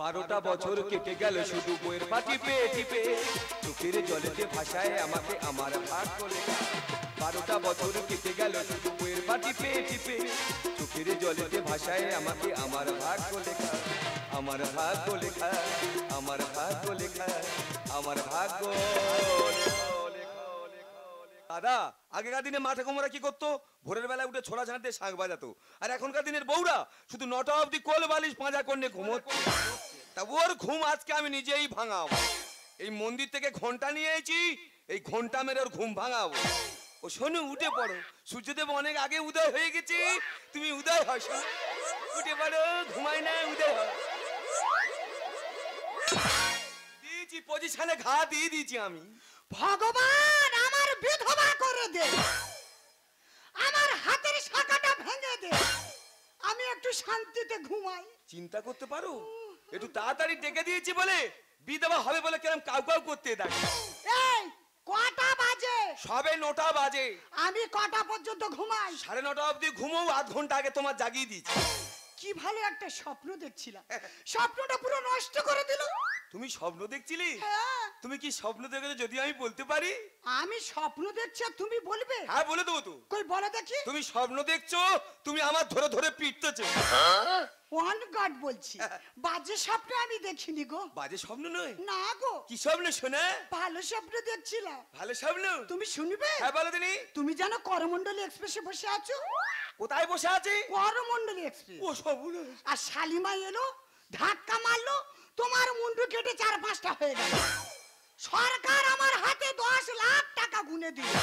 12টা বছর কেটে গেল শুধু বইয়ের পাটি পেয়ে টিপে, চোখের জলেতে ভাষায় আমাকে আমার ভাগ্য লেখা। 12টা বছর কেটে গেল শুধু বইয়ের পাটি পেয়ে টিপে, চোখের জলেতে ভাষায় আমাকে আমার ভাগ্য লেখা। আমার ভাগ্য লেখা, আমার ভাগ্য লেখা, আমার ভাগ্য। দাদা, আগেকার দিনে মাঠে কুমোরা কি করতো? ভোরের বেলায় উঠে ছোড়া ঝাঁটতে শাঁখ বাজাতো। আর এখনকার দিনের বউরা শুধু 9টা অবধি কোল বালিশ পাঁজা করে ঘুমোচ্ছে। তা ওর ঘুম আজকে আমি নিজেই ভাঙাবো। এই মন্দির থেকে ঘন্টা নিয়ে এসেছি, এই ঘন্টা মেরে ওর ঘুম ভাঙাবো। ও শোনো, উঠে পড়ো, সূর্যদেব অনেক আগে উদয় হয়ে গেছে, তুমি উদয় হয়। শোনো, উঠে পড়ো, ঘুমাই না, উদয় হয়। দিয়েছি পজিশনে, ঘা দিয়ে দিয়েছি আমি। ভগবান আমার বিধবা করে দে, আমার হাতের শাখাটা ভেঙে দে, আমি একটু শান্তিতে ঘুমাই। চিন্তা করতে পারো, একটু তাড়াতাড়ি ডেকে দিয়েছি বলে বিধবা হবে বলে কেরম কাউ কাউ করতে দেখো। এই কটা বাজে? সবে 9টা বাজে। আমি কটা পর্যন্ত ঘুমাই? 9:30 অবধি ঘুমো, আধ ঘন্টা আগে তোমার জাগিয়ে দিয়েছি। কি ভালো একটা স্বপ্ন দেখছিলাম, স্বপ্নটা পুরো নষ্ট করে দিল। তুমি স্বপ্ন দেখছিলে? হ্যাঁ। তুমি কি স্বপ্ন দেখেছো যদি আমি বলতে পারি? আমি স্বপ্ন দেখছি আর তুমি বলবে? হ্যাঁ, বলে দেবো তো। কই বলে দেখি। তুমি স্বপ্ন দেখছো, তুমি আমার ধরে ধরে পিটতেছো। ওয়ান গড বলছি, বাজে স্বপ্ন আমি দেখিনি গো। বাজে স্বপ্ন নয়। না গো। কি স্বপ্ন শোনা? ভালো স্বপ্ন দেখছিলাম। ভালো স্বপ্ন? তুমি শুনবে? হ্যাঁ, বলো দিনি। তুমি জানো করমণ্ডলী এক্সপ্রেসে বসে আছো? কোথায় বসে আছি? করমণ্ডলী এক্সপ্রেস। ও স্বপ্ন। আর শালিমা এলো, ধাক্কা মারলো, তোমার মুন্ডু কেটে 4-5টা হয়ে গেল। সরকার আমার হাতে 10 লাখ টাকা গুনে দিল।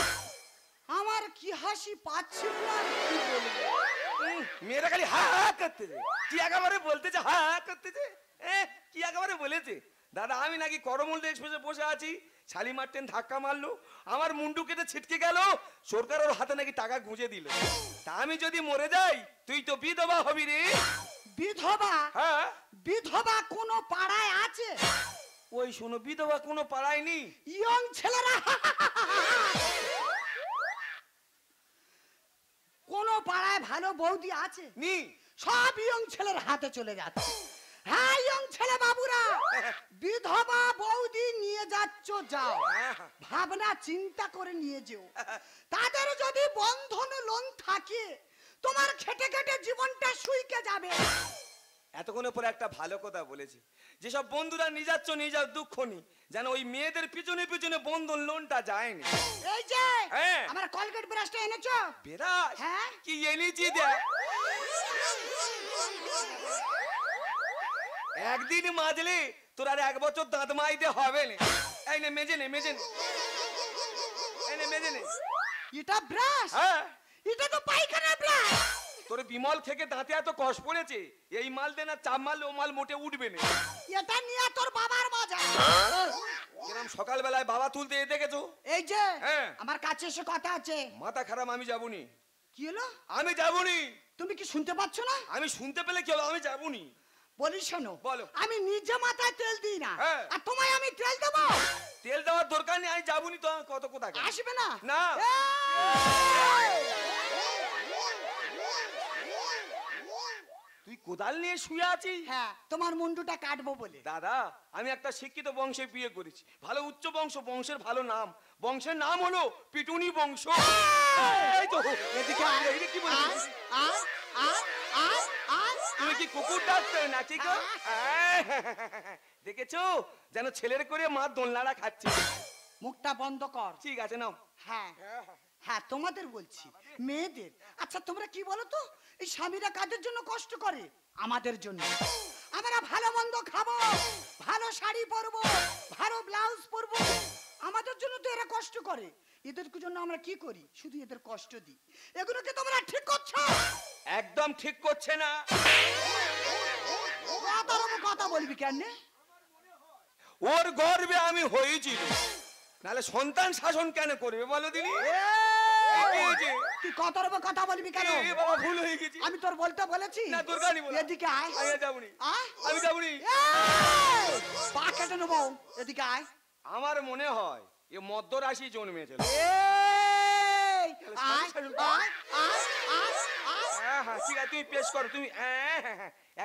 আমার কি হাসি পাচ্ছিল না, কি বলবো। মেয়েরা খালি হা হা করতেছে, কি একেবারে বলতেছে, হা হা করতেছে। কি একেবারে বলেছে দাদা, আমি নাকি করমণ্ডলী এক্সপ্রেসে বসে আছি, শালিমার ট্রেন ধাক্কা মারলো, আমার মুন্ডু কেটে ছিটকে গেল, সরকার ওর হাতে নাকি টাকা গুঁজে দিল। তা আমি যদি মরে যাই, তুই তো বিধবা হবি রে। বিধবা? হ্যাঁ। বিধবা কোন পাড়ায় আছে? ওই শোনো, বিধবা কোনো পাড়ায় নেই। ইয়ং ছেলেরা কোন পাড়ায় ভালো বৌদি আছে? নি। সব ইয়ং ছেলের হাতে চলে যাচ্ছে। হ্যাঁ ইয়ং ছেলে বাবুরা, বিধবা বৌদি নিয়ে যাচ্ছ যাও, ভাবনা চিন্তা করে নিয়ে যেও। তাদের যদি বন্ধন লোন থাকে, তোমার খেটে খেটে জীবনটা শুইকে যাবে। এতক্ষণ পরে একটা ভালো কথা বলেছি, যেসব বন্ধুরা নিয়ে যাচ্ছ নিয়ে যাও, দুঃখ নি, যেন ওই মেয়েদের পিছনে পিছনে বন্ধন লোনটা যায়নি। এই যে হ্যাঁ। আমার কলগেট ব্রাশটা এনেছো? বেরাস? হ্যাঁ। কি এনেছি দেখ। একদিন মাজলে তোর আর 1 বছর দাঁত মাইতে হবে না। এই নে, মেজে নে, মেজে নে, এই নে, মেজে নে। এটা ব্রাশ? হ্যাঁ। এটা তো পায়খানা ব্রাশ। তোর বিমল থেকে দাঁতে এত কষ পড়েছে, এই মাল দে না, চাপ মারলে ও মাল মোটে উঠবে না। এটা নিয়ে তোর বাবার মজা। কিরম সকালবেলায় বাবা তুলতে দেখেছো? এই যে হ্যাঁ। আমার কাছে এসে কথা আছে। মাথা খারাপ, আমি যাবনি। কি হলো? আমি যাবনি। তুমি কি শুনতে পাচ্ছ না? আমি শুনতে পেলে কি হলো, আমি যাবনি। বলি শোনো, বলো। আমি নিজে মাথায় তেল দিই না, হ্যাঁ। আর তোমায় আমি তেল দেবো? তেল দেওয়ার দরকার নেই, আমি যাবনি তো। কত কথা আসবে না? না। তুই কোদাল নিয়ে শুয়ে আছিস? হ্যাঁ, তোমার মুন্ডুটা কাটবো বলে। দাদা, আমি একটা শিক্ষিত বংশে বিয়ে করেছি, ভালো উচ্চ বংশ, বংশের ভালো নাম, বংশের নাম হলো পিটুনি বংশ। এই তো, এদিকে আয়। এই কি বলছিস? তুমি কি কুকুর ডাকতে নাকি গো? দেখেছো, যেন ছেলের করে মা দোলনাড়া খাচ্ছে। মুখটা বন্ধ কর। ঠিক আছে, নাও। হ্যাঁ হ্যাঁ, তোমাদের বলছি, মেয়েদের। আচ্ছা তোমরা কি বলো তো, এই স্বামীরা কাদের জন্য কষ্ট করে? আমাদের জন্য। আমরা ভালো মন্দ খাবো, ভালো শাড়ি পরবো, ভালো ব্লাউজ পরবো, আমাদের জন্য তো এরা কষ্ট করে। এদের জন্য আমরা কি করি? শুধু এদের কষ্ট দিই। এগুলো কি তোমরা ঠিক করছো? একদম ঠিক করছে না। কথা বলবি কেন? ওর গর্বে আমি হয়েছি, নাহলে সন্তান শাসন কেন করবে বলো দিনি? তুই কথা বলবি কেন? বাবা, ভুল হয়ে গেছে। আমি তোর বলতে বলেছি না, দরকার নেই। এদিকে আয়। আমি যাবনি, আমি যাবনি। পা কেটে নেবো, এদিকে আয়। আমার মনে হয় এ মধ্যরাশি জন্মেছিল। হ্যাঁ ঠিক আছে তুমি পেশ করো তুমি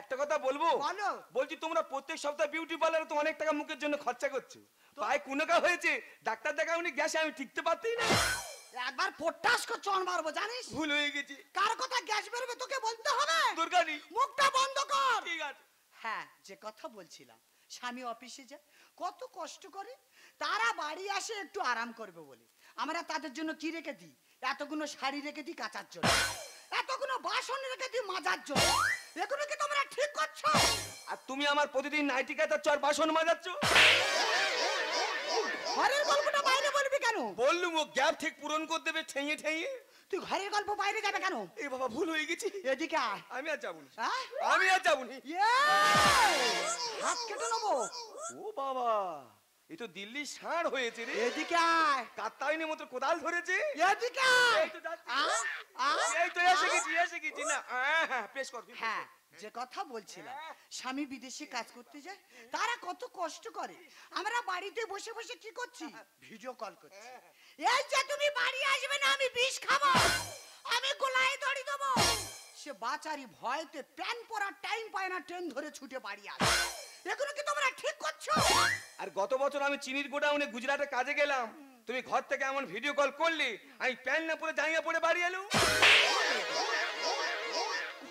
একটা কথা বলবো বলো। বলছি তোমরা প্রত্যেক সপ্তাহে বিউটি পার্লারে তো অনেক টাকা মুখের জন্য খরচা করছো পায়ে কুনকা হয়েছে ডাক্তার দেখাওনি গ্যাসে আমি টিকতে পারতেই না একবার পটাশ করে চড় মারবো জানিস? ভুল হয়ে গেছে কার কথা গ্যাস বেরোবে তোকে বলতে হবে? দরকার নেই মুখটা বন্ধ কর। ঠিক আছে হ্যাঁ, যে কথা বলছিলাম, স্বামী অফিসে যায়, কত কষ্ট করে, তারা বাড়ি আসে একটু আরাম করবে বলে আমরা তাদের জন্য কি রেখে দিই? এতগুলো শাড়ি রেখে দিই কাচার জন্য, এতগুলো বাসন রেখে দিই মাজার জন্য। এগুলো কি তোমরা ঠিক করছো? আর তুমি আমার প্রতিদিন নাইটি কাটাচ্ছ আর বাসন মাজাচ্ছ ঘরের গল্পটা বাইরে বলবি কেন? বললুম ও গ্যাপ ঠিক পূরণ করে দেবে ঠেঙে ঠেঙে তুই ঘরের গল্প বাইরে যাবে কেন? এ বাবা ভুল হয়ে গেছি এদিকে আয়। আমি আর যাবো না হ্যাঁ? আমি আর যাবো না হাত কেটে নেবো। ও বাবা এ তো দিল্লি ষাঁড় হয়েছে রে এদিকে আয়। কাত্তাইনের মতো কোদাল ধরেছে এদিকে আয়। এই তো যাচ্ছি। আয়, আয়, এই তো এসে গেছি না হ্যাঁ পেশ কর তুই পেশ কর। হ্যাঁ, যে কথা বলছিলাম, স্বামী বিদেশে কাজ করতে যায়, তারা কত কষ্ট করে, আমরা বাড়িতে বসে বসে কি করছি? ভিডিও কল করছি। এই যে তুমি বাড়ি আসবে না, আমি বিষ খাবো, আমি গোলায় দড়ি দেবো। সে বাচারি ভয়তে প্যান পরার টাইম পায় না, ট্রেন ধরে ছুটে বাড়ি আসে। এগুলো কি তোমরা ঠিক করছো? আর গত বছর আমি চিনির গোডাউনে গুজরাটে কাজে গেলাম তুমি ঘর থেকে এমন ভিডিও কল করলি আমি প্যান্ট না পরে জাঙ্গিয়া পরে বাড়ি এলুম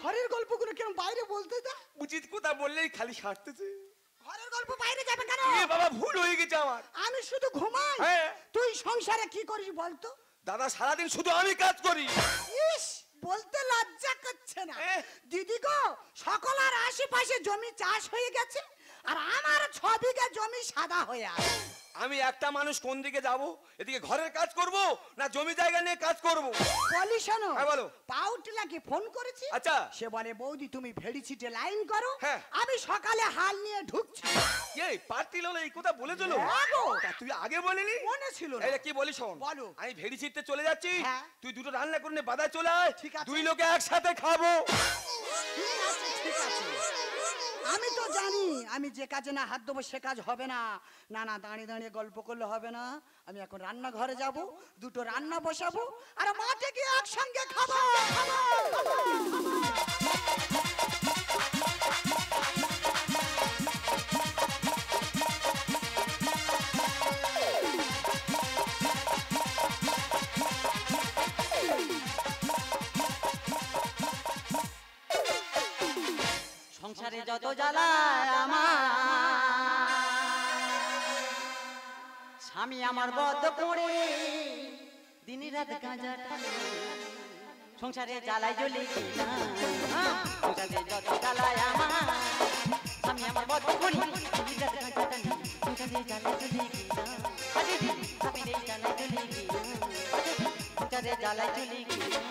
ঘরের গল্পগুলো কেন বাইরে বলতে দা? উচিত কথা বললেই খালি সারতেছে ঘরের গল্প বাইরে যাবে কেন? এ বাবা ভুল হয়ে গেছে আমার আমি শুধু ঘুমাই, হ্যাঁ। তুই সংসারে কি করিস বলতো? দাদা সারাদিন শুধু আমি কাজ করি ইস, বলতে লজ্জা করছে না। এ। দিদি গো, সকলের আশেপাশে জমি চাষ হয়ে গেছে, আর আমার 6 বিঘা জমি সাদা হয়ে আছে। আমি একটা মানুষ কোন দিকে যাব এদিকে ঘরের কাজ করব না জমি জায়গা নিয়ে কাজ করব বলি শোনো, হ্যাঁ, বলো। পাউটিলাকে ফোন করেছি। আচ্ছা। সে বলে বৌদি তুমি ভেড়ি ছিটে লাইন করো, হ্যাঁ। আমি সকালে হাল নিয়ে ঢুকছি। এই পার্টি ললে এই কথা বলেছিল হ্যাঁ গো। তা তুই আগে বলিনি মনে ছিল না। এই কি বলি শোন বলো। আমি ভেড়ি ছিটতে চলে যাচ্ছি হ্যাঁ। তুই দুটো রান্না করে নে বাজার চলে আয় ঠিক আছে। দুই লোকে একসাথে খাবো ঠিক আছে, ঠিক আছে। আমি তো জানি আমি যে কাজে না হাত দেবো সে কাজ হবে না। না না, দাঁড়িয়ে দাঁড়িয়ে গল্প করলে হবে না। আমি এখন রান্নাঘরে যাব, দুটো রান্না বসাবো, আর মাঠে গিয়ে একসঙ্গে খাবো। সংসারে যত জ্বালা আমার, স্বামী আমার বদ্ধ করে দিন রাত গাঁজা টানে। সংসারে জ্বালায় জ্বলে গেলাম, সংসারে যত জ্বালায় আমার, স্বামী আমার বদ্ধ করে দিন রাত গাঁজা টানে। সংসারে জ্বালায় জ্বলে গেলাম, স্বামীর এই জ্বালায় জ্বলে গেলাম, সংসারে জ্বালায় জ্বলে গেলাম।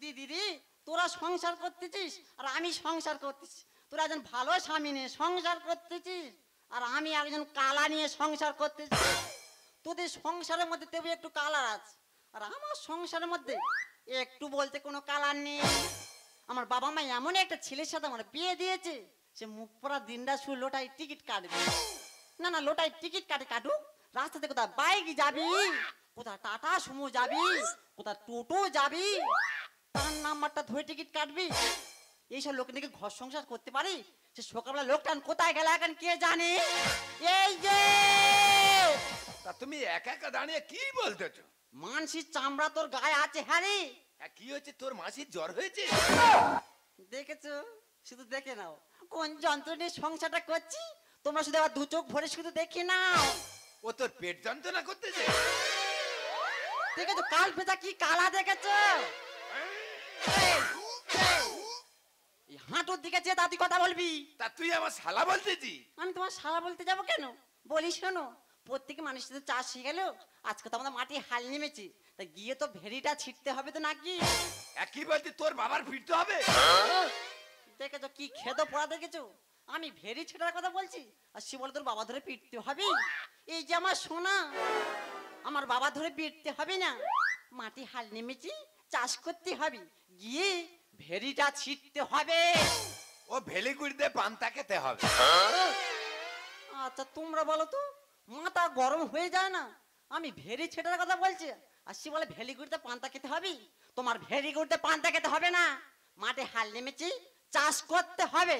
দিদি তোরা সংসার করতেছিস আর আমি সংসার করতেছি, তোরা একজন ভালো স্বামী নিয়ে সংসার করতেছিস আর আমি একজন কালা নিয়ে সংসার করতেছি। তোদের সংসারের মধ্যে তেমনি একটু কালার আছে আর আমার সংসারের মধ্যে একটু বলতে কোনো কালার নেই। আমার বাবা মা এমন একটা ছেলের সাথে আমার বিয়ে দিয়েছে, সে মুখ পড়া দিনটা শুয়ে লোটায় টিকিট কাটবে। না না, লোটায় টিকিট কাটুক, রাস্তাতে কোথায় বাইক যাবি, কোথায় টাটা সুমো যাবি, কোথায় টোটো যাবি, তার নাম্বারটা ধরে টিকিট কাটবি। এইসব লোক নাকি ঘর সংসার করতে পারি? সে সকালবেলা লোকটা কোথায় গেল এখন কে জানে? এই যে তা তুমি একা একা দাঁড়িয়ে কি বলতেছো? মানসির চামড়া তোর গায়ে আছে। হ্যাঁ রে, কি হয়েছে? তোর মাসির জ্বর হয়েছে? দেখেছো? শুধু দেখে নাও কোন যন্ত্রণে সংসারটা করছি। তোমরা শুধু আবার দু চোখ ভরে শুধু দেখে নাও। ও তোর পেট যন্ত্রণা করতেছে? দেখেছো কাল পেঁচা কি কালা দেখেছো? এই হাঁটুর দিকে চেয়ে দাদি কথা বলবি। তা তুই আমার শালা বলতেছি? আমি তোমার শালা বলতে যাবো কেন? বলি শোনো, প্রত্যেকে মানুষের তো চাষ শিখে গেল, আজকে তো আমাদের মাটি হাল নেমেছে, তা গিয়ে তো ভেড়িটা ছিটতে হবে তো নাকি? একই বলতে তোর বাবার ফিরতে হবে? দেখেছো কি খেদো পড়া দেখেছো? আমি ভেড়ি ছেটার কথা বলছি আর সে বলে তোর বাবা ধরে পিটতে হবে। এই যে আমার সোনা, আমার বাবা ধরে পিটতে হবে না, মাটি হাল নেমেছি, চাষ করতে হবে, গিয়ে ভেড়িটা ছিটতে হবে। ও ভেলিগুড়িতে পান্তা খেতে হবে। আচ্ছা তোমরা বলো তো, মাথা গরম হয়ে যায় না? আমি ভেরি ছেটার কথা বলছি, আর সে বলে ভেলি গুড়িতে পান্তা খেতে হবে। তোমার ভেরি গুড়িতে পান্তা খেতে হবে না, মাঠে হাল নেমেছি, চাষ করতে হবে,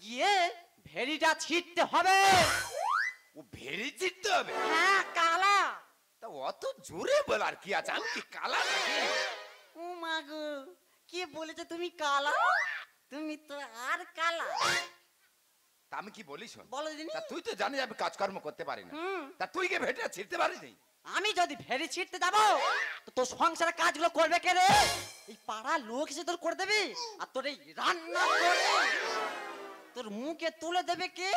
গিয়ে ভেরিটা ছিটতে হবে। ও ভেরি চিনতে হবে? হ্যাঁ কালা। তা অত জোরে বলার কি আছে? আমি কি কালা নাকি? ও মা গো, কে বলেছে তুমি কালা? তুমি তো আর কালা। তা আমি কি বলি শোন, বলো দিনি। তা তুই তো জানিস আমি কাজকর্ম করতে পারি না, হুম। তা তুই কে ভেটে ছিড়তে পারিস নি? আমি যদি ভেরি ছিটতে যাবো তো তোর সংসারের কাজগুলো করবে কে রে? এই পাড়ার লোক এসে তোর করে দেবে, আর তোর এই রান্না করে তোর মুখে তুলে দেবে কে?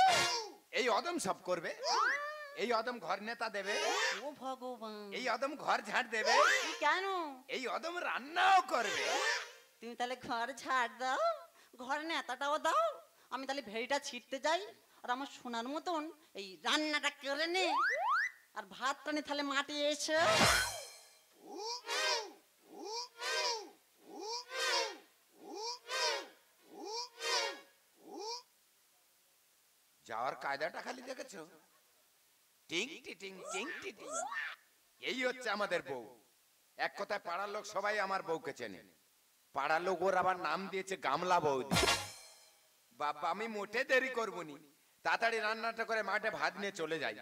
এই অদম সব করবে, এই অদম ঘর নেতা দেবে, ও ভগবান, এই অদম ঘর ঝাড় দেবে, কি কেন? এই অদম রান্নাও করবে। তুমি তাহলে ঘর ছাড় দাও, ঘর নেতাটাও দাও, আমি তাহলে ভেড়িটা ছিটতে যাই, আর আমার সোনার মতন এই রান্নাটা করে নে, আর ভাতটা নে তাহলে মাটি এসে। যাওয়ার কায়দাটা খালি দেখেছো? টিং টিং টিং টিং। এই হচ্ছে আমাদের বউ। এক কথায় পাড়ার লোক সবাই আমার বউকে চেনে। পাড়ার লোক ওর আবার নাম দিয়েছে গামলা বৌদি। বাবা আমি মোটে দেরি করবনি, তাড়াতাড়ি রান্নাটা করে মাঠে ভাত নিয়ে চলে যাই।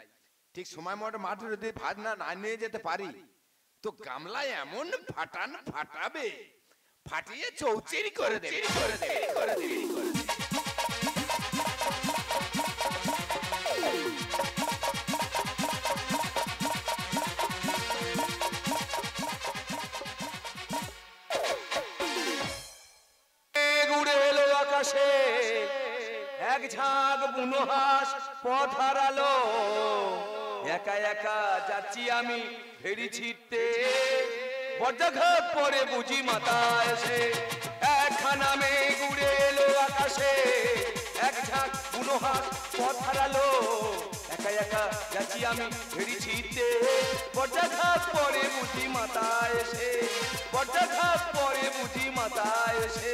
ঠিক সময় মতো মাঠে যদি ভাত না নিয়ে যেতে পারি তো গামলা এমন ফাটাবে, ফাটিয়ে চৌচিরি করে দেবে। উড়ে এলো আকাশে এক ঝাঁক বুনো হাঁস পথ হারালো, একা একা যাচ্ছি আমি ভেড়ি ছিটতে, বজ্রাঘাত পরে বুঝি মাথা এসে, একখানা মেঘ উড়ে এলো আকাশে এক ঝাঁক বুনো হাঁস পথ হারালো, একা একা যাচ্ছি আমি ভেড়ি ছিটতে, বজ্রাঘাত পরে বুঝি মাথা এসে, বজ্রাঘাত পরে বুঝি মাথা এসে,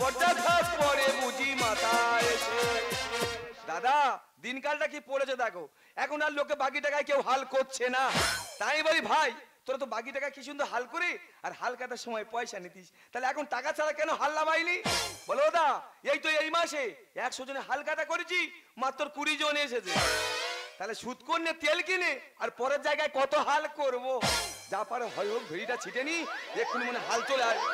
বজ্রাঘাত পরে বুঝি মাথা এসে। দাদা দিনকালটা কি পড়েছে দেখো, এখন আর লোকে বাকি টাকায় কেউ হাল করছে না, তাই বলি ভাই তোরা তো বাকি টাকা কি সুন্দর হাল করে আর হাল কাটার সময় পয়সা নিতিস, তাহলে এখন টাকা ছাড়া কেন হাল নামাইনি বলো দা? এই তো এই মাসে 100 জনে হাল কাটা করেছি, মাত্র 20 জন এসেছে, তাহলে সুদ করলে তেল কিনে আর পরের জায়গায় কত হাল করব? যা পারে হয় হোক ভেড়িটা ছিটে নি, এক্ষুনি মনে হাল চলে আসবে।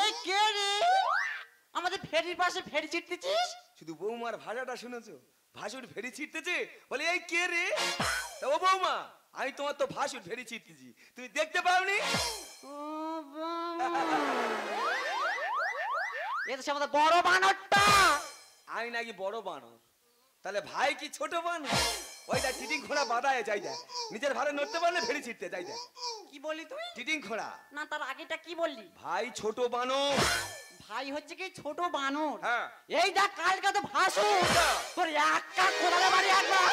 এ কে রে? আমাদের ফেরির পাশে ফেরি ছিটতেছিস? শুধু বৌমার ভাষাটা শুনেছো? ভাসুর ভেড়ি ছিটতেছে বলে এই কে রে? তা ও বৌমা আমি তোমার তো ভাসুর ভেড়ি ছিটতেছি, তুমি দেখতে পাওনি? ও বাবা, এ তো সে আমাদের বড় বানরটা। আমি নাকি বড় বানর, তাহলে ভাই কি ছোট বানর? ওইটা টিটিং ঘোড়া বাঁধায় যাই দেয়, নিজের ভারে নড়তে পারলে ভেড়ি ছিটতে যাই দেয়। কি বললি তুই? টিটিং ঘোড়া। না তার আগেটা কি বললি? ভাই ছোট বানর। ভাই হচ্ছে কি ছোট বানর? হ্যাঁ। এই দেখ কালকে তো ভাসু তোর একটা কোদালে বাড়ি একবার।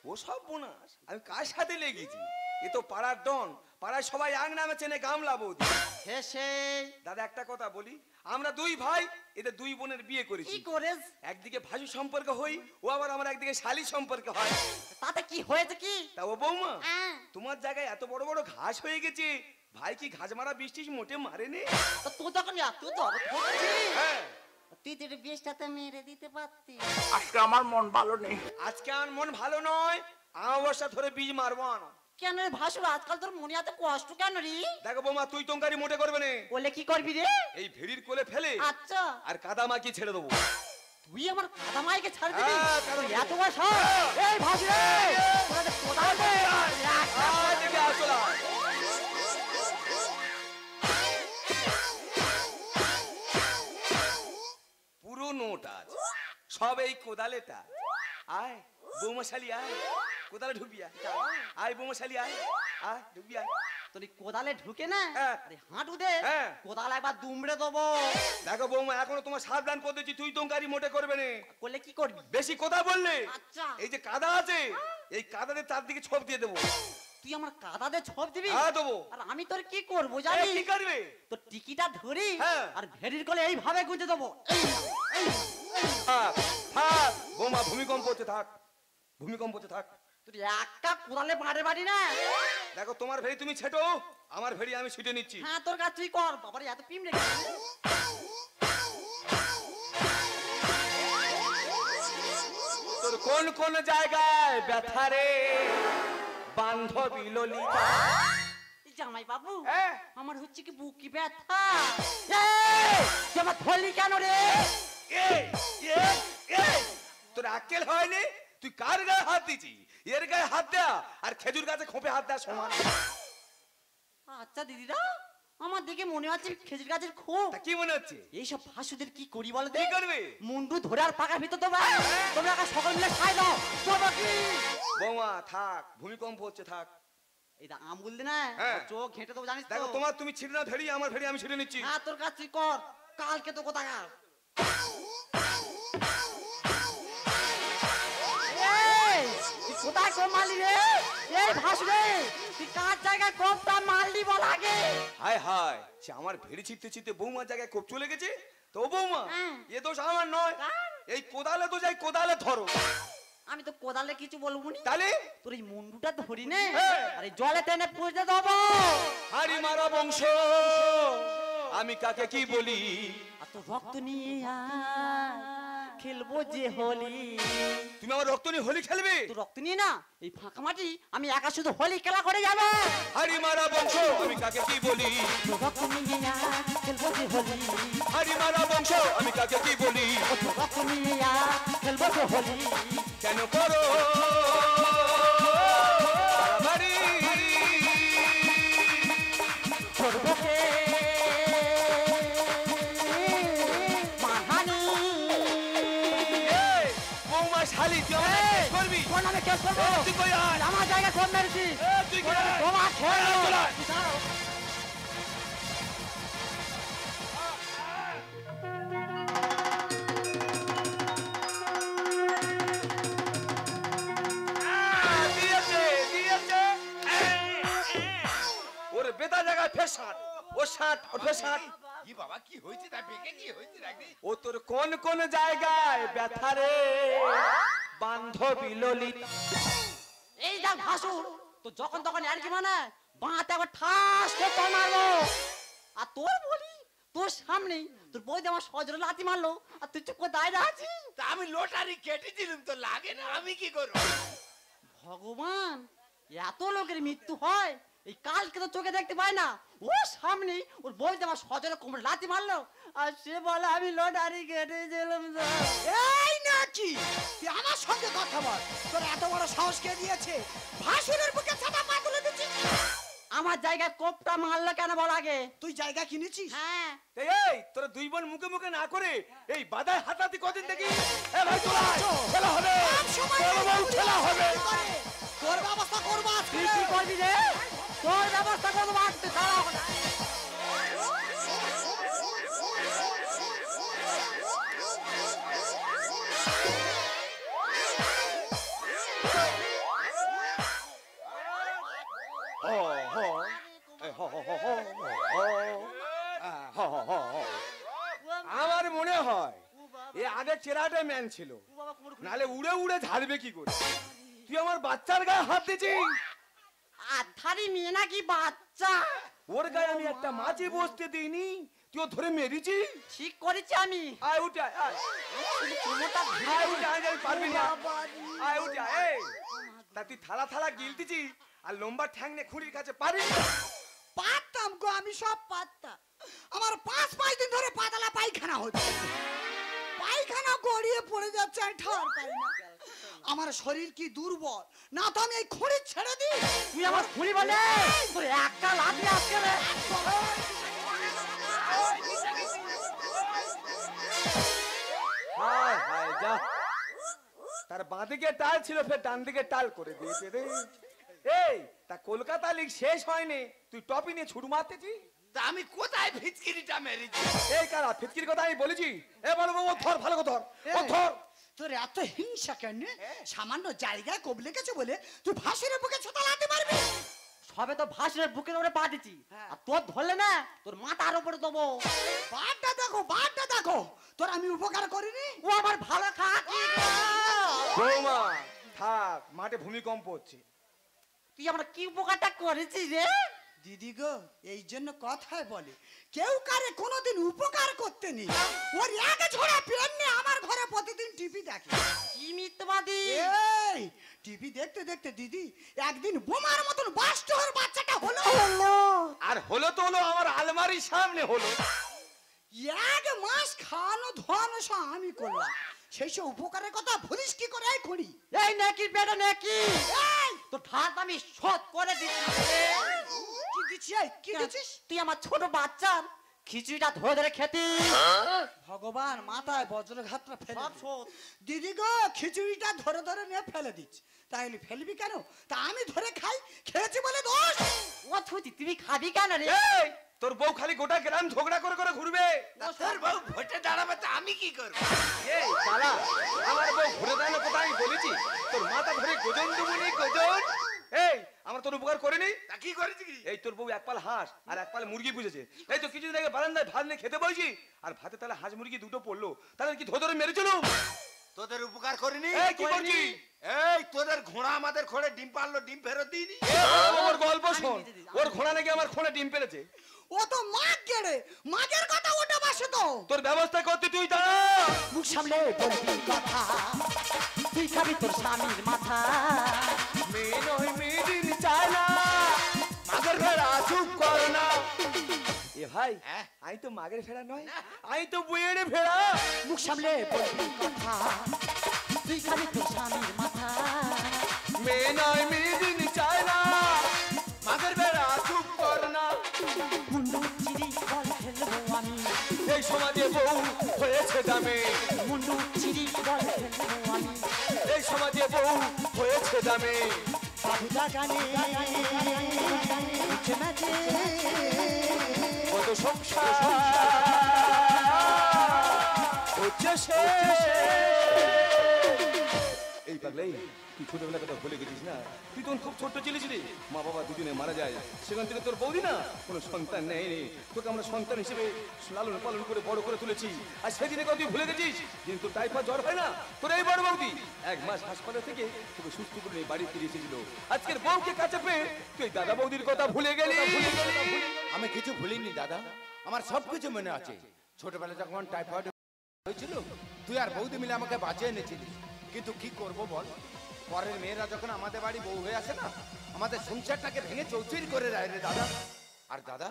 ও সব বোনাস, আমি কার সাথে লেগেছি? এ তো পাড়ার ডন, পাড়ায় সবাই আং নামে চেনে গামলা বৌদি। হেসে দাদা একটা কথা বলি, আমরা দুই ভাই এদের দুই বোনের বিয়ে কি করেছি, করেস? একদিকে ভাসু সম্পর্ক হই, ও আবার আমার একদিকে শালি সম্পর্ক হয়। তাতে কি হয়েছে কি? তা ও বৌমা হ্যাঁ। তোমার জায়গায় এত বড় বড় ঘাস হয়ে গেছে, ভাই কি ঘাস মারা বৃষ্টি মোটে মারেনি? তো তুই তখন এত দরদ করছিস, হ্যাঁ তুই তোর বিয়েটাতে মেরে দিতে পারতি। আজকে আমার মন ভালো নেই। আজকে আমার মন ভালো নয়, অমাবস্যা ধরে বীজ মারবো না। কেন রে ভাসুর আজকাল তোর মনে এত কষ্ট কেন রে? দেখো বৌমা তুই তঙ্কারি মোটে করবে না, বলে কি করবি রে? এই ভেড়ির কোলে ফেলে আচ্ছা আর কাদা মাকি ছেড়ে দেবো। তুই আমার কাদা মাইকে ছাড় দিবি? হ্যাঁ, কাদা তোর এত বড় সাহস! এই ভাসু রে, তোরা যে কোদাল দে, একটা আয় দেখে আসলা। পুরো নোট আছে সব এই কোদালেটা। আয় বৌমাশালি আয়, কোদালে ঢুবি আয়, আয় বৌমাশালি আয়, আয় ঢুবি আয়। তোর এই কোদালে ঢুকে না, হ্যাঁ। আরে হাঁটু দে, হ্যাঁ। কোদাল একবার দুমড়ে দেবো। দেখো বৌমা এখনো তোমার সাবধান করে দিচ্ছি, তুই তঙ্কারি মোটে করবে না, করলে কি করবি? বেশি কথা বললে আচ্ছা। এই যে কাদা আছে এই কাদাতে চারদিকে ছোপ দিয়ে দেবো, তুই আমার কাদাতে ছোপ দিবি হ্যাঁ দেবো। আর আমি তোর কি করবো এ, জানি কি করবে? তোর টিকিটা ধরি হ্যাঁ। আর ভেড়ির কোলে এইভাবে গুঁজে দেবো থাক থাক বৌমা, ভূমিকম্প হচ্ছে, থাক ভূমিকম্প হচ্ছে, থাক। তুই একটা কোদালে মারে বাড়ি না দেখো তোমার ভেড়ি তুমি ছেটো, আমার ভেড়ি আমি ছিটে নিচ্ছি। হ্যাঁ তোর কাজ তুই কর বাবারে এত পিম রেখে তোর কোন কোন জায়গায় ব্যথা রে বান্ধবী ললিতা? জামাই বাবু হ্যাঁ। আমার হচ্ছে কি বুকি ব্যথা এই, তুই আমার ধরলি কেন রে এই, এই, এই, তোর আক্কেল হয়নি? তুই কার গায়ে হাত দিছি? এর গায়ে হাত দেয়া আর খেজুর গাছে খোপে হাত দেয়া সমান। আচ্ছা দিদিরা আমার দেখে মনে হচ্ছে খেজুর গাছের খুব তা কি মনে হচ্ছে? এইসব ভাসুদের কি করি বলো কি করবে? মুন্ডু ধরে আর পাকার ভিতর তোমরা তোমরা একা সকল মিলে খাই দাও তোমরা কি বৌমা থাক, ভূমিকম্প হচ্ছে, থাক। এই দা আমুল দে না হ্যাঁ। চোখ ঘেঁটে দেবো জানিস দেখো তো তোমার তুমি ছিটে না ভেড়ি, আমার ভেড়ি আমি ছিটে নিচ্ছি। হ্যাঁ তোর কাজ তুই কর কালকে তো কোথাকার এই, তুই কোথায় কম মারলি রে এই ভাসুরে তুই কার জায়গায় কমটা মারলি বল আগে হায় হায়, সে আমার ভেড়ি ছিটতে ছিটতে বৌমার জায়গায় খুব চলে গেছে। তো বৌমা, হ্যাঁ। এ দোষ আমার নয়। কার? এই কোদালে তো যাই, কোদালে ধরো। আমি তো কোদালে কিছু বলবো নি তাহলে তোর এই মুন্ডুটা ধরি নে হ্যাঁ। আরে জলে টেনে পুজতে দেবো হাড়ি মারা বংশ, আমি কাকে কি বলি? আর তো রক্ত নিয়ে আয়, খেলবো যে হোলি তুমি আমার রক্ত নিয়ে হোলি খেলবে? তো রক্ত নিয়ে না এই ফাঁকা মাটি আমি একা শুধু হোলি খেলা করে যাবো হাড়ি মারা বংশ, আমি কাকে কি বলি? তো রক্ত নিয়ে আয়, খেলবো যে হোলি হাড়ি মারা বংশ, আমি কাকে কি বলি? ও তো রক্ত নিয়ে আয়, খেলবো যে হোলি কেন করো বাড়াবাড়ি? করবো কে মানহানি এই, বৌমা শালি, তুই আমার নামে কেস করবি? কোন নামে কেস করবো তুই কই আয়? আমার জায়গায় কোন মেরেছিস তুই কই আয়? তোমার খেলো চলে আয়। দিয়েছে, দিয়েছে। ওরে বেতা জায়গায় ফের ষাট, ও ষাট, ও ফের ষাট। কি বাবা কি হয়েছে তা বেঁকে কি হয়েছে রাখবি? ও তোর কোন কোন জায়গায় ব্যথা রে বান্ধবী ললিতা? এই দেখ ভাসুর তো যখন তখন আর কি মানে বাঁতে আবার ঠাস করে তোর মারবো আর তোর বলি তোর সামনে তোর বই আমার সজরে লাথি মারলো আর তুই চুপ করে দাঁড়িয়ে আছিস তা আমি লটারি কেটে দিলাম তো লাগে না, আমি কি করবো? ভগবান এত লোকের মৃত্যু হয় এই কালকে তো চোখে দেখতে পায় না ও সামনে ওর বই আমার সজরে কোমরে লাথি মারলো আর সে বলে আমি লটারি কেটে দিলাম এই নাকি তুই আমার সঙ্গে কথা বল, তোর এত বড় সাহস কে দিয়েছে ভাসুরের বুকে ছাতা পা তুলে দিচ্ছিস? আমার জায়গায় কোপটা মারলো কেন বল আগে তুই জায়গা কিনেছিস? হ্যাঁ এই তোরা দুই বোন মুখে মুখে না করে এই বাদায় হাতাহাতি কদিন দেখি। এ ভাই তোরা আয়, খেলা হবে, সব সময় বড় বড় খেলা হবে। তোর ব্যবস্থা করবো আজকে। তুই কি করবি রে তোর ব্যবস্থা করবো মারতে দাঁড়াও হ হ এ হ হ হ হ হ হ হ হ হ। আমার মনে হয় এ আগে চেরাটা ম্যান ছিল, নালে উড়ে উড়ে ঝাড়বে কি করে? তুই আমার বাচ্চার গায়ে হাত দিছিস। আধারি মেয়ে নাকি বাচ্চা ওর গায়ে আমি একটা মাছি বসতে দিইনি, তুই ও ধরে মেরেছি। ঠিক করেছি আমি আয় উঠে আয়, আয় কোনোটা আয় উঠে আয়, আমি পারবি না। আয় উঠে আয়। এই তা তুই থালা থালা গিলতিছি আর লম্বা ঠ্যাং নিয়ে খুঁড়ির কাছে পারি? পারতাম গো, আমি সব পারতাম। আমার 5 দিন ধরে পাতলা পায়খানা হচ্ছে, পায়খানা গড়িয়ে পড়ে যাচ্ছে, আমি ঠার পাই না। আমার শরীর কি দুর্বল না, তো আমি এই খুঁড়ি ছেড়ে দিই? তুই আমার খুনি বলে তোর একটা লাঠি আজকে রে হায় হায় যা, তার বাঁদিকে টাল ছিল ফের ডান দিকে টাল করে দিয়েছে রে। এই তা কলকাতা লিগ শেষ হয়নি, তুই টপি নিয়ে ছুটু মারতেছি। তা আমি কোথায় ফিচকিরিটা মেরেছি? এই কারা ফিটকির কথা আমি বলেছি? এ বলো ও ধর, ভালো করে ধর, ও ধর। তোর এত হিংসা কেন? সামান্য জায়গায় কবলে গেছে বলে তুই ভাসুরের বুকে ছাতা লাথি মারবি? সবে তো ভাসুরের বুকের উপরে পা দিচ্ছি হ্যাঁ। আর তোর ধরলে না তোর মাথার উপরে দেবো। বারটা দেখো তোর আমি উপকার করিনি। ও আমার ভালো খাকি গো। বৌমা থাক, মাঠে ভূমিকম্প হচ্ছে। তুই আমার কি উপকারটা করেছিস রে? দিদি গো, এই জন্য কথায় বলে কেউ কারে কোনোদিন উপকার করতে নেই। ওর এক ঝোড়া পেন নিয়ে আমার ঘরে প্রতিদিন টিভি দেখে। কি মিথ্যাবাদী। এই টিভি দেখতে দেখতে দিদি একদিন বোমার মতন বাস্ট হওয়ার বাচ্চাটা হলো। আর হলো তো হলো, আমার আলমারির সামনে হলো। এক মাস খাওয়ানো ধোয়ানো সব আমি করলাম, সেই সব উপকারের কথা ভুলিস কি করে? এই করি এই নাকি বেটা নাকি এই তো ঠাত আমি শোধ করে দিচ্ছি রে। কি দিচ্ছিস? এই, কি দিচ্ছিস? তুই আমার ছোট বাচ্চার খিচুড়িটা ধরে ধরে খেতি। ভগবান মাথায় বজ্রঘাতটা ফেলে সব দে। শোধ। দিদি গো, খিচুড়িটা ধরে ধরে নিয়ে ফেলে দিচ্ছি। তাইলে ফেলবি কেন? তা আমি ধরে খাই, খেয়েছি বলে দোষ। ও ছুটি তুমি খাবি কেন রে? এই তোর বউ খালি গোটা গ্রাম ঝগড়া করে করে ঘুরবে। তোর বউ ভোটে দাঁড়াবে তো আমি কি করব? এই পালা, আমার বউ ঘুরে দাঁড়ানো কথা আমি বলেছি? তোর মাথা ধরে গোজন দেবো নি গোজন। এই আমার তোর উপকার করেনি? তা কি করেছি কি? এই তোর বউ এক পাল হাঁস আর এক পাল মুরগি পুষেছে। এই তো কিছুদিন আগে বারান্দায় ভাত নিয়ে খেতে বসি, আর ভাতে তাহলে হাঁস মুরগি দুটো পড়লো, তাহলে কি ধরে মেরে চলুম? তোদের উপকার করিনি? এই কি করছিস? এই তোদের ঘোড়া আমাদের খোড়ে ডিম পারলো, ডিম ফেরত দিইনি। ওর গল্প শোন, ওর ঘোড়া নাকি আমার খোঁড়ে ডিম পেরেছে। ও তো মাগ গেড়ে, মাগের কথা ওটা বাসে তো। তোর ব্যবস্থা করতে তুই দাঁড়া। মুখ সামলে বলবি কথা, তুই খাবি তোর স্বামীর মাথা। মেয়ে নয় মেয়েদিন চায় না, মাগের ভেড়া চুপ কর না। এ ভাই, হ্যাঁ? আমি তো মাগের ভেড়া নয়, আমি তো বইয়ের ভেড়া। মুখ সামলে বলবি কথা, তুই খাবি তোর স্বামীর মাথা। মেয়ে নয় মেয়েদিন চায় না, মাগের ভেড়া চুপ কর না। মুন্ডু চিরি বল ফেলবো আমি, এই সমাজে বউ হয়েছে দামে, মুন্ডু চিরি বল ফেলবো আমি। এই সমাজে বউ হয়েছে দামে। বাবুদা গানে উঠে নাচে, কত সংসার হচ্ছে সে। এই পাগলাই, তুই ছোটবেলা কথা ভুলে গেছিস না? তুই তখন খুব ছোট্ট ছিলিস রে, মা বাবা দুজনে মারা যায়, সেখান থেকে তোর বৌদি না কোনো সন্তান নেয়নি। তোকে আমরা সন্তান হিসেবে লালন পালন করে বড় করে তুলেছি, আর সেদিনে কথা তুই ভুলে গেছিস? যেদিন তোর টাইফয়েড জ্বর হয় না, তোর এই বড় বৌদি 1 মাস হাসপাতাল থেকে তোকে সুস্থ করে নিয়ে বাড়ি ফিরে এসেছিল। আজকের বউকে কাছে পেয়ে তুই দাদা বৌদির কথা ভুলে গেলি। আমি কিছু ভুলিনি দাদা, আমার সবকিছু মনে আছে। ছোটবেলায় যখন টাইফয়েড হয়েছিল, তুই আর বৌদি মিলে আমাকে বাঁচিয়ে এনেছিলিস। কিন্তু কি করব বল, পরের মেয়েরা যখন আমাদের বাড়ি বউ হয়ে আসে না, আমাদের সংসারটাকে ভেঙে চৌচির করে দেয় রে দাদা। আর দাদা,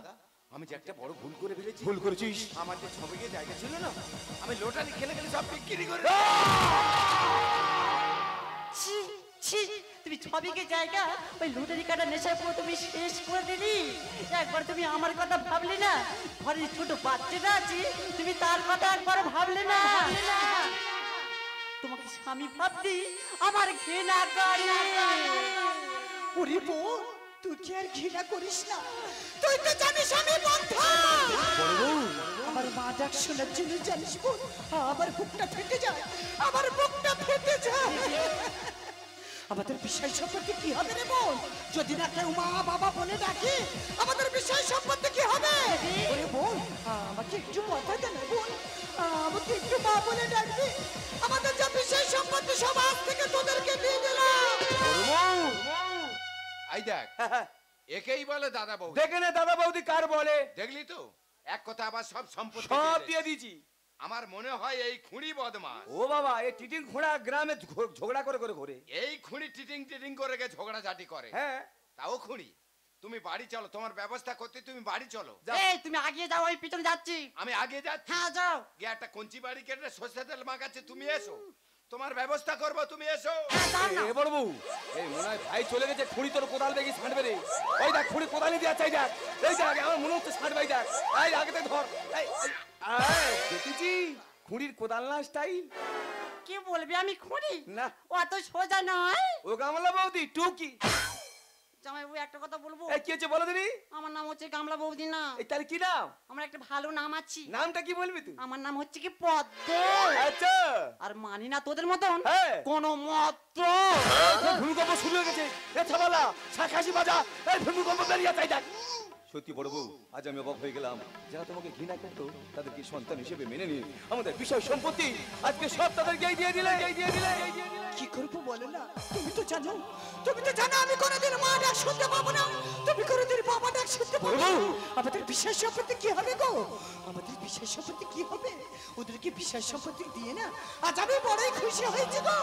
আমি যে একটা বড় ভুল করে ফেলেছি। ভুল করেছিস? আমার যে ছবিকে জায়গা ছিল না, আমি লোটানি খেলে খেলে সব বিক্রি করে ছি ছি, তুমি ছবিকে জায়গা ওই লুটারি কাটা নেশায় পুরো তুমি শেষ করে দিলি। একবার তুমি আমার কথা ভাবলি না? ঘরে ছোট বাচ্চাটা আছে, তুমি তার কথা একবার ভাবলে না? তোমাকে স্বামী ভাবতি আমার ঘৃণা করে। ওরে বোন, তুই কি আর ঘৃণা করিস না? তুই তো জানিস আমি বন্ধা। আমার মা ডাক শোনার জন্য জানিস বোন, আমার বুকটা ফেটে যায়, আমার বুকটা ফেটে যায়। আমাদের বিষয় সম্পর্কে কি হবে রে বোন? যদি না কেউ মা বাবা বলে ডাকে, আমাদের বিষয় সম্পর্কে কি হবে? ওরে বোন, আমাকে একটু কথা দে না বোন, আমাকে একটু মা বলে ডাকবি। আমাদের যা বিষয় সম্পত্তি সব আজ থেকে তোদেরকে দিয়ে দিলাম। আই দেখ, একেই বলে দাদা বউ। দেখে নে দাদা বৌদি কার বলে। দেখলি তো, এক কথা আবার সব সম্পত্তি সব দিয়ে দিয়ে দে। দিয়েছি। আমার মনে হয় এই খুঁড়ি বদমাস। ও বাবা, এই টিটিং ঘোড়া গ্রামে ঝগড়া করে করে ঘোরে। এই খুঁড়ি টিটিং টিটিং করে গে ঝগড়াঝাটি করে। হ্যাঁ, তাও খুঁড়ি, তুমি বাড়ি চলো, তোমার ব্যবস্থা করতে তুমি বাড়ি চলো। এই তুমি আগিয়ে যাও, আমি পিছনে যাচ্ছি। আমি আগে যাচ্ছি। হ্যাঁ যাও। গিয়ে একটা কঞ্চি বাড়ি কেটে সর্ষে তেল মাখাচ্ছে, তুমি এসো, তোমার ব্যবস্থা করবো, তুমি এসো। হ্যাঁ যাও না। এ বড় বউ, এই মনে হয় ভাই চলে গেছে, খুঁড়ি তোর কোদাল বেগে ছাঁটবে রে। ওই দেখ খুঁড়ি কোদালি দিয়ে চাই দেখ, এই দেখ আমার মনে হচ্ছে ছাঁটবে। এই দেখ, এই আগে থেকে ধর। এই, দেখেছি খুঁড়ির কোদাল না স্টাইল। কি বলবি আমি খুঁড়ি? না, অত সোজা নয়। ও গামলা বৌদি টুকি। জামাইবাবু একটা কথা বলবো? এই কি হচ্ছে বলো দিনি? আমার নাম হচ্ছে গামলা বৌদি না। এই তার কি নাম? আমার একটা ভালো নাম আছে। নামটা কি বলবি তুই? আমার নাম হচ্ছে কি পদ্ম। আচ্ছা আর মানি না তোদের মতন হ্যাঁ। কোন মত্র। ভূমিকম্প শুরু হয়ে গেছে। এ থামালা শাখাশি বাজা। এই ভূমিকম্প বেরিয়ে যায় দেখ। সত্যি বড় বউ, আজ আমি অবাক হয়ে গেলাম। যারা তোমাকে ঘৃণা করতো তাদেরকে সন্তান হিসেবে মেনে নিয়ে আমাদের বিষয় সম্পত্তি আজকে সব তাদেরকে দিয়ে দিলে। কি করবো বলো না? তুমি তো জানো আমি কোনোদিন মা ডাক শুনতে পাবো না, তুমি কোনোদিন বাবা ডাক শুনতে পাবো না। আমাদের বিশেষ সম্পত্তি কি হবে গো? আমাদের বিশেষ সম্পত্তি কি হবে? ওদেরকে বিশেষ সম্পত্তি দিয়ে না আজ আমি বড়ই খুশি হয়েছি গো।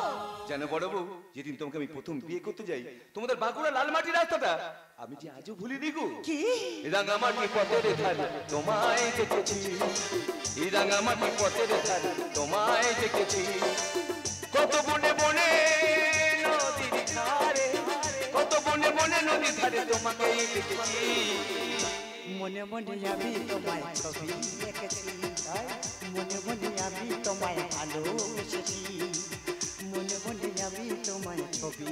জানো বড় বউ, যেদিন তোমাকে আমি প্রথম বিয়ে করতে যাই তোমাদের বাঁকুড়া লালমাটি রাস্তাটা আমি যে আজও ভুলিনি গো। কি রাঙামাটি পথের ধারে তোমায় দেখেছি, এই রাঙামাটি পথের ধারে তোমায় দেখেছি। কত বনে বনে নদীর ধারে, কত বনে বনে নদীর ধারে তোমাকেই দেখেছি। মনে মনে আমি তোমায় ছবি এঁকেছি, মনে মনে আমি তোমায় ভালোবেসেছি, মনে মনে আমি তোমায় ছবি